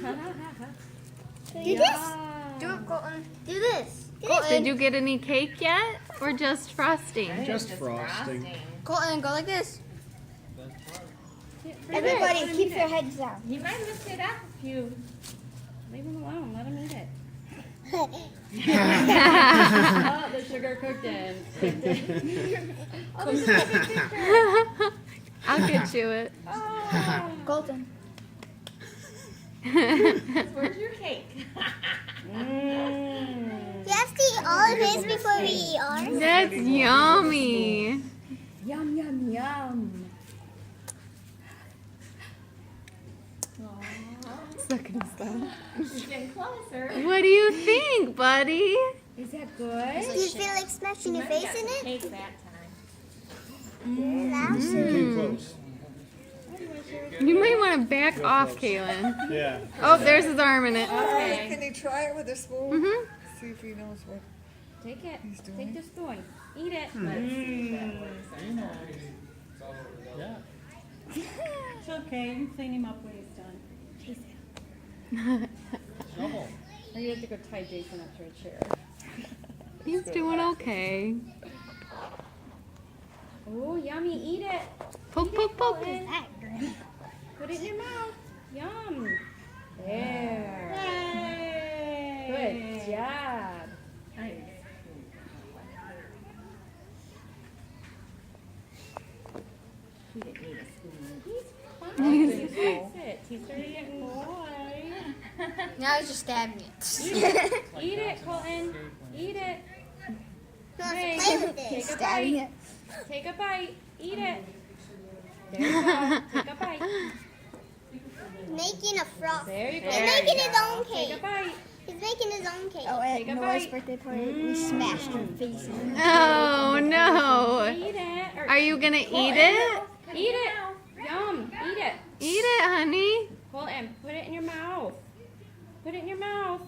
Do this. Do it, Colton. Do this. Did you get any cake yet, or just frosting? Just frosting. Colton, go like this. Everybody, keep your heads down. He might lift it up if you leave him alone. Let him eat it. Oh, the sugar cooked in. Oh, this is a big picture. I'll get you it. Oh, Colton. where's your cake? You have to eat all of his before we eat ours. That's yummy. Yum, yum, yum. Sucking his thumb. She's getting closer. What do you think, buddy? Is that good? Do you feel like smashing your face in it? Cake that time. Too close. You might want to back off, Kaylin. Yeah. Oh, there's his arm in it. Okay. Can you try it with a spoon? Mhm. See if he knows what. Take it. He's doing Take it. the spoon. Eat it. Yeah. It's okay, you can clean him up when he's done. Shovel. Or you have to go tie Jason up to a chair. He's doing okay. Oh, yummy. Eat it. Poke, poke, poke. Colton. Put it in your mouth. Yum. There. Good job. He didn't need a spoon. He's fine. He likes it. He started getting boy. Now I was just stabbing it. Eat it, Colton. Eat it. He wants Hey, to play with take it. a Stabbing bite. it. Take a bite. Eat it. There you go. Take a bite. Making a frost. There you go. He's making his own Take a cake. bite. He's making his own cake. Oh, Take a at Noah's bite. birthday party, we smashed her face in. Oh, no. Eat it. Or Are you going to eat it? eat it. Yum. Eat it. Eat it, honey. Colton, put it in your mouth. Put it in your mouth.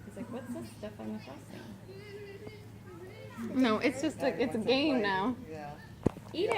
He's like, what's this stuff on the frosting? No, it's just it's a game now. Yeah. Eat it.